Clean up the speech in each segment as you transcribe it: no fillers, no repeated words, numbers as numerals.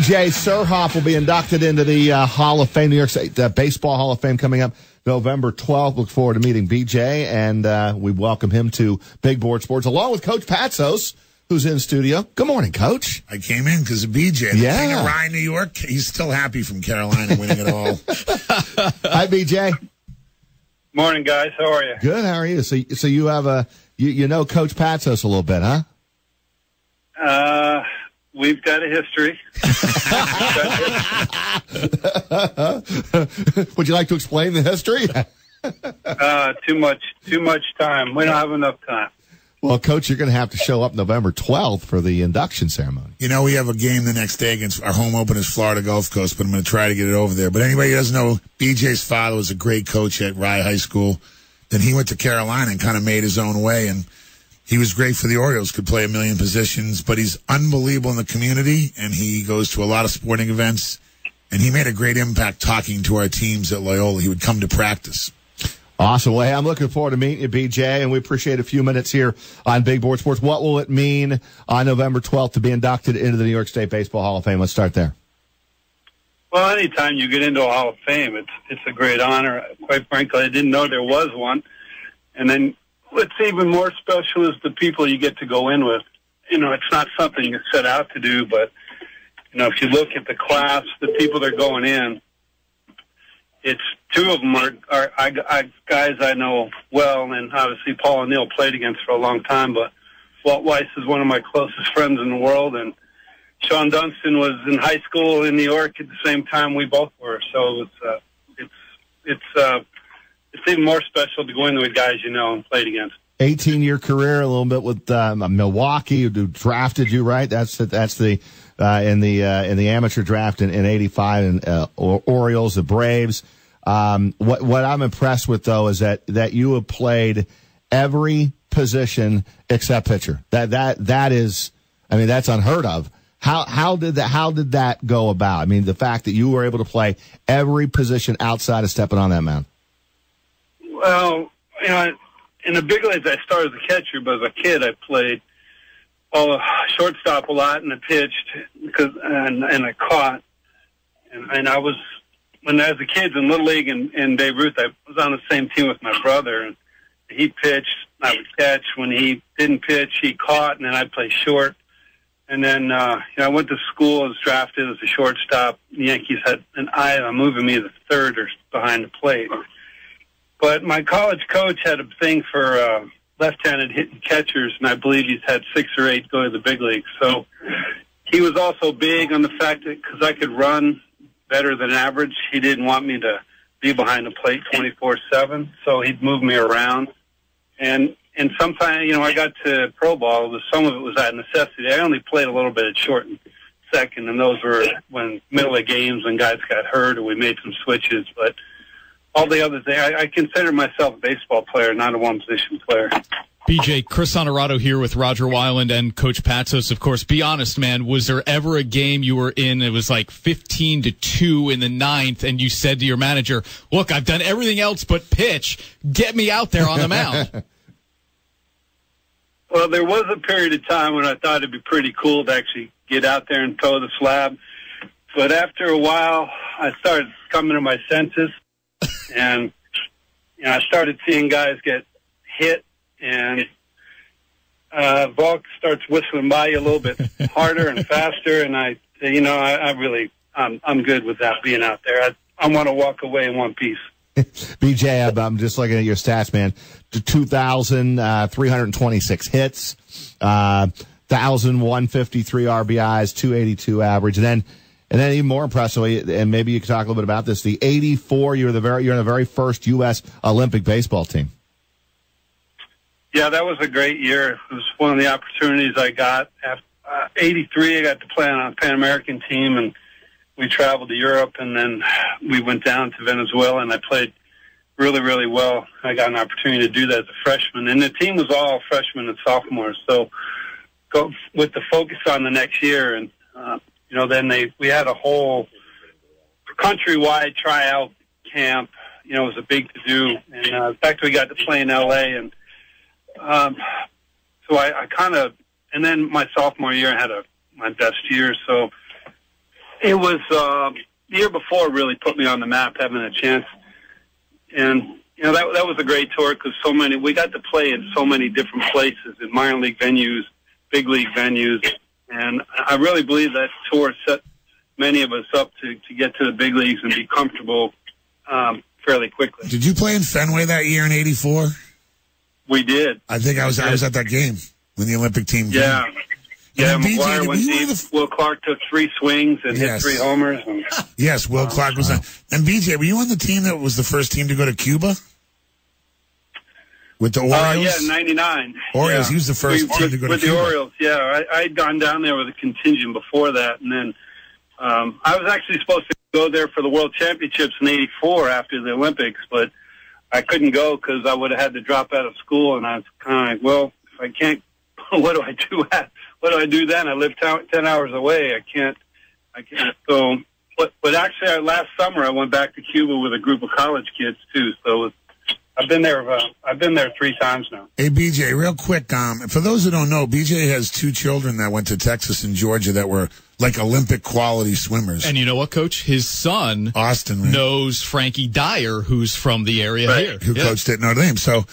BJ Surhoff will be inducted into the Hall of Fame, New York State Baseball Hall of Fame, coming up November 12th. Look forward to meeting BJ, and we welcome him to Big Board Sports, along with Coach Patsos, who's in studio. Good morning, Coach. I came in because of BJ. The King of Rye, New York. He's still happy from Carolina winning it all. Hi, BJ. Morning, guys. How are you? Good. How are you? So you have you know Coach Patsos a little bit, huh? We've got a history. Would you like to explain the history? Too much time. We don't have enough time. Well, Coach, you're going to have to show up November 12th for the induction ceremony. You know, we have a game the next day against our home opener is Florida Gulf Coast, but I'm going to try to get it over there. But anybody who doesn't know, BJ's father was a great coach at Rye High School. Then he went to Carolina and kind of made his own way, and he was great for the Orioles, could play a million positions, but he's unbelievable in the community, and he goes to a lot of sporting events, and he made a great impact talking to our teams at Loyola. He would come to practice. Awesome. Well, hey, I'm looking forward to meeting you, BJ, and we appreciate a few minutes here on Big Board Sports. What will it mean on November 12th to be inducted into the New York State Baseball Hall of Fame? Let's start there. Well, anytime you get into a Hall of Fame, it's a great honor. Quite frankly, I didn't know there was one. And then what's even more special is the people you get to go in with. You know, it's not something you set out to do, but, you know, if you look at the class, the people that are going in, it's two of them are guys I know well, and obviously Paul and Neil played against for a long time, but Walt Weiss is one of my closest friends in the world, and Sean Dunston was in high school in New York at the same time we both were, so it's even more special to go in with guys you know and played against. 18-year career, a little bit with Milwaukee, who drafted you, right? That's the in the amateur draft in '85, and Orioles, the Braves. What I'm impressed with, though, is that you have played every position except pitcher. That is, I mean, that's unheard of. How did that go about? I mean, the fact that you were able to play every position outside of stepping on that mound. Well, you know, in the big leagues, I started as a catcher, but as a kid, I played shortstop a lot, and I pitched and I caught. And I was, when I was a kid in Little League and Babe Ruth, I was on the same team with my brother, and he pitched, I would catch. When he didn't pitch, he caught, and then I'd play short. And then, you know, I went to school, I was drafted as a shortstop. The Yankees had an eye on moving me to third or behind the plate. But my college coach had a thing for left-handed hitting catchers, and I believe he's had 6 or 8 go to the big leagues. So he was also big on the fact that because I could run better than average, he didn't want me to be behind the plate 24/7, so he'd move me around. And sometimes, you know, I got to pro ball, some of it was out of necessity. I only played a little bit at short and second, and those were when middle of games when guys got hurt or we made some switches, but all the other things, I consider myself a baseball player, not a one-position player. BJ, Chris Honorato here with Roger Weiland and Coach Patsos, of course. Be honest, man, was there ever a game you were in, it was like 15-2 in the 9th, and you said to your manager, look, I've done everything else but pitch. Get me out there on the mound. Well, there was a period of time when I thought it'd be pretty cool to actually get out there and toe the slab. But after a while, I started coming to my senses. And you know, I started seeing guys get hit, and ball starts whistling by you a little bit harder and faster. And I I'm good with that being out there. I want to walk away in one piece. BJ, I'm just looking at your stats, man. 2,326 hits, 1,153 RBIs, 282 average, and then even more impressively, and maybe you could talk a little bit about this, the 84, you're in the very first U.S. Olympic baseball team. Yeah, that was a great year. It was one of the opportunities I got. After 83, I got to play on a Pan American team, and we traveled to Europe, and then we went down to Venezuela, and I played really, really well. I got an opportunity to do that as a freshman, and the team was all freshmen and sophomores, so go with the focus on the next year, and you know, then we had a whole countrywide tryout camp. You know, it was a big to-do. And in fact, we got to play in L.A. And so I kind of – and then my sophomore year, I had my best year. So It was the year before really put me on the map, having a chance. And, you know, that was a great tour because we got to play in so many different places, in minor league venues, big league venues. And I really believe that tour set many of us up to get to the big leagues and be comfortable fairly quickly. Did you play in Fenway that year in '84? We did. I think I was at that game when the Olympic team came. Yeah. Yeah, McGuire went deep. The... Will Clark took 3 swings and hit 3 homers. And, yes, Will Clark was on. And BJ, were you on the team that was the first team to go to Cuba? With the Orioles? Yeah, 99. Orioles, he was the first team to go to Cuba. With the Orioles, yeah. I'd gone down there with a contingent before that, and then I was actually supposed to go there for the World Championships in '84 after the Olympics, but I couldn't go because I would have had to drop out of school, and I was kind of like, well, if I can't, what do I do? What do I do then? I live 10 hours away. I can't. So, but actually, last summer I went back to Cuba with a group of college kids too. So I've been there 3 times now. Hey, BJ, real quick, for those who don't know, BJ has 2 children that went to Texas and Georgia that were like Olympic quality swimmers. And you know what, Coach? His son, Austin, right? knows Frankie Dyer, who's from the area here. Who coached at Notre Dame. So,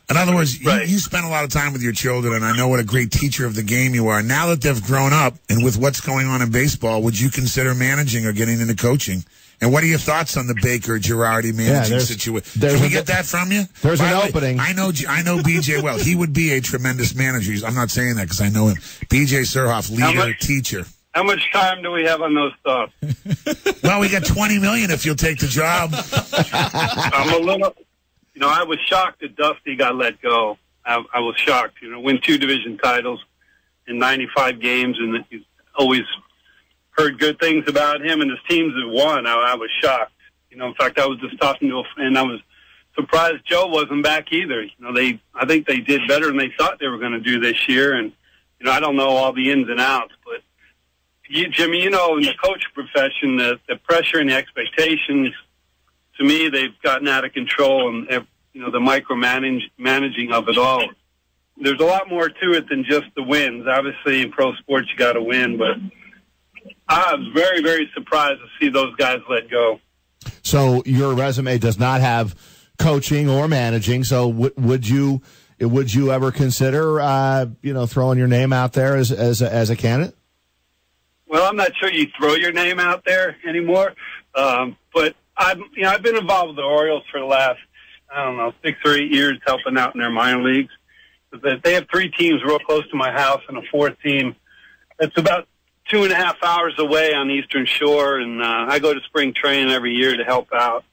in other words, you spend a lot of time with your children, and I know what a great teacher of the game you are. Now that they've grown up, and with what's going on in baseball, would you consider managing or getting into coaching? And what are your thoughts on the Baker Girardi managing situation? Can we get that from you? There's an opening. I know BJ well. He would be a tremendous manager. I'm not saying that because I know him. BJ Surhoff, leader, teacher. How much time do we have on those thoughts? Well, we got $20 million if you'll take the job. I'm a little. You know, I was shocked that Dusty got let go. I was shocked. You know, win 2 division titles in 95 games, and he's always heard good things about him and his teams that won. I was shocked. You know, in fact, I was just talking to a friend. I was surprised Joe wasn't back either. You know, I think they did better than they thought they were going to do this year. And you know, I don't know all the ins and outs, but Jimmy, you know, in the coach profession, the pressure and the expectations. To me, they've gotten out of control, and you know, the micromanaging of it all. There's a lot more to it than just the wins. Obviously, in pro sports, you got to win, but I was very, very surprised to see those guys let go. So your resume does not have coaching or managing. So would you ever consider throwing your name out there as a candidate? Well, I'm not sure you throw your name out there anymore, but I've been involved with the Orioles for the last 6 or 8 years, helping out in their minor leagues. They have 3 teams real close to my house, and a 4th team that's about 2.5 hours away on the Eastern Shore, and I go to spring training every year to help out.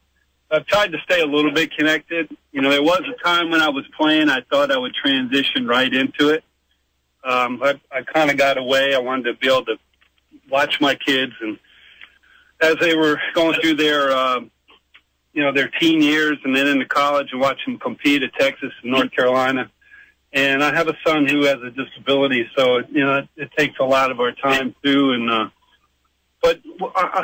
I've tried to stay a little bit connected. You know, there was a time when I was playing, I thought I would transition right into it. I kind of got away. I wanted to be able to watch my kids, and as they were going through their teen years and then into college, and watch them compete at Texas and North Carolina. And I have a son who has a disability, so it takes a lot of our time too. And but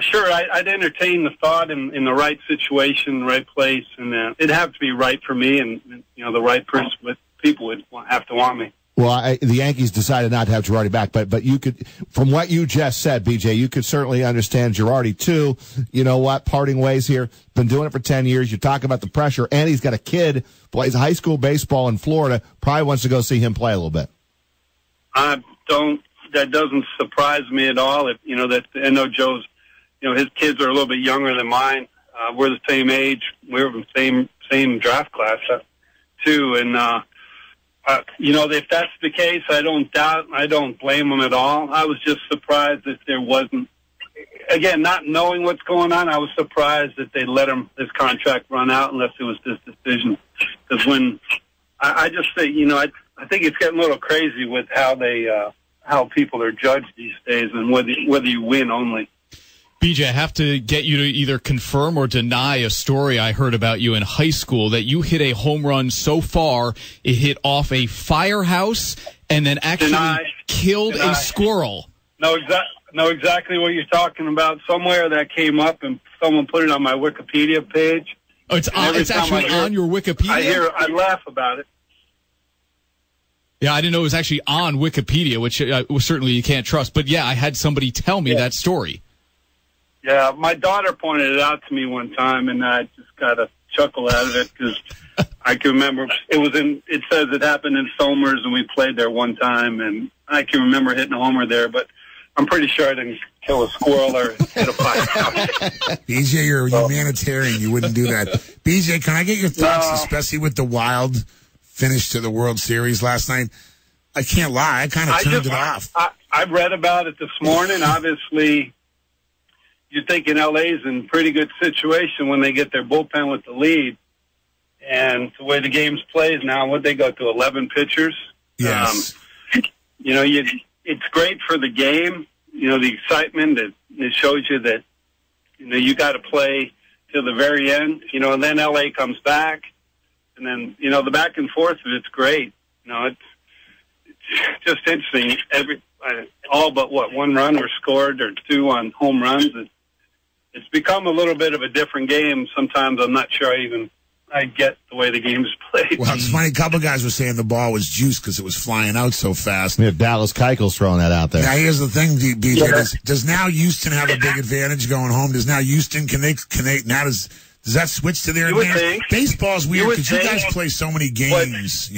sure, I'd entertain the thought in the right situation, the right place, and it'd have to be right for me, and the right person, people would have to want me. Well, the Yankees decided not to have Girardi back, but you could, from what you just said, BJ, you could certainly understand Girardi too. You know what? Parting ways here. Been doing it for 10 years. You talk about the pressure, and he's got a kid, plays high school baseball in Florida, probably wants to go see him play a little bit. That doesn't surprise me at all. I know Joe's, his kids are a little bit younger than mine. We're the same age. We're the same draft class too, and if that's the case, I don't blame him at all. I was just surprised that there wasn't, again, not knowing what's going on, I was surprised that they let his contract run out unless it was this decision. Because when, I just say, I think it's getting a little crazy with how people are judged these days and whether you win only. BJ, I have to get you to either confirm or deny a story I heard about you in high school, that you hit a home run so far it hit off a firehouse and then actually killed a squirrel. Know exactly what you're talking about. Somewhere that came up and someone put it on my Wikipedia page. Oh, it's actually on your Wikipedia? I laugh about it. Yeah, I didn't know it was actually on Wikipedia, which certainly you can't trust. But yeah, I had somebody tell me that story. Yeah, my daughter pointed it out to me one time, and I just got a chuckle out of it because I can remember it says it happened in Somers, and we played there one time, and I can remember hitting a homer there, but I'm pretty sure I didn't kill a squirrel or hit a firehouse. BJ, you're a humanitarian. You wouldn't do that. BJ, can I get your thoughts, especially with the Wild finish to the World Series last night? I can't lie. I kind of turned it off. I read about it this morning. Obviously, you're thinking LA's in pretty good situation when they get their bullpen with the lead. And the way the game's played now, what they go to 11 pitchers. Yes. It's great for the game. The excitement. It shows you that, you got to play till the very end. And then LA comes back. And then, the back and forth of it's great. It's just interesting. All but one run were scored or two on home runs. It's become a little bit of a different game. Sometimes I'm not sure I get the way the game is played. Well, it's funny. A couple of guys were saying the ball was juiced because it was flying out so fast. Yeah, Dallas Keuchel's throwing that out there. Now, here's the thing, BJ. Does now Houston have a big advantage going home? Does now Houston, can they now does that switch to their advantage? Baseball's weird because you guys play so many games,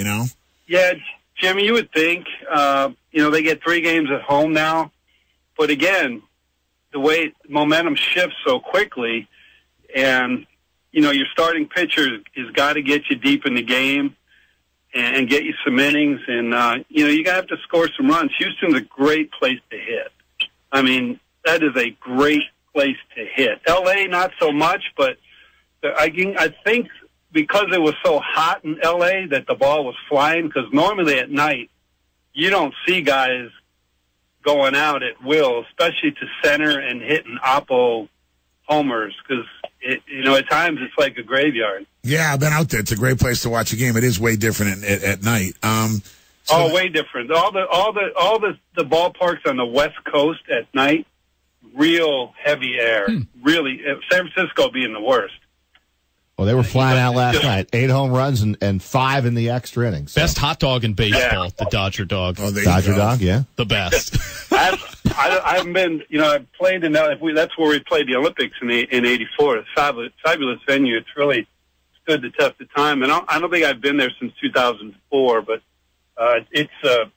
Yeah, Jimmy, you would think. They get 3 games at home now. But again, the way momentum shifts so quickly, and your starting pitcher has got to get you deep in the game and get you some innings, and you have to score some runs. Houston's a great place to hit. I mean, that is a great place to hit. LA not so much, but I think because it was so hot in LA that the ball was flying. Because normally at night you don't see guys going out at will, especially to center and hitting oppo homers, because at times it's like a graveyard. Yeah, I've been out there. It's a great place to watch a game. It is way different at night. Way different. All the ballparks on the West Coast at night, real heavy air. Really, San Francisco being the worst. Well, they were flying out last night. 8 home runs and 5 in the extra innings. So. Best hot dog in baseball, the Dodger dog. Oh, Dodger dog, yeah. The best. I haven't been, I played in that's where we played the Olympics in '84. It's a fabulous venue. It's really stood the test of time. And I don't think I've been there since 2004, but it's, the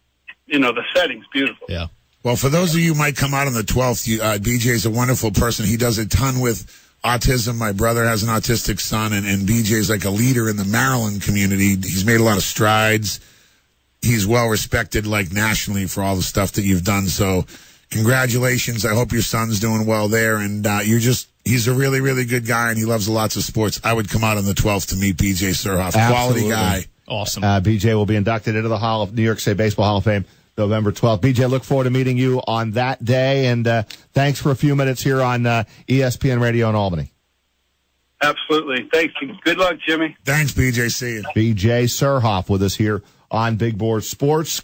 setting's beautiful. Yeah. Well, for those of you who might come out on the 12th, BJ's a wonderful person. He does a ton with autism. My brother has an autistic son, and BJ's like a leader in the Maryland community. He's made a lot of strides. He's well respected, like nationally, for all the stuff that you've done. So congratulations. I hope your son's doing well there. And he's a really, really good guy, and he loves lots of sports. I would come out on the 12th to meet BJ Surhoff. Quality guy. Awesome. BJ will be inducted into the New York State Baseball Hall of Fame November 12th. BJ, look forward to meeting you on that day, and thanks for a few minutes here on ESPN Radio in Albany. Absolutely. Thanks. Good luck, Jimmy. Thanks, BJ. See you. BJ Surhoff with us here on Big Board Sports.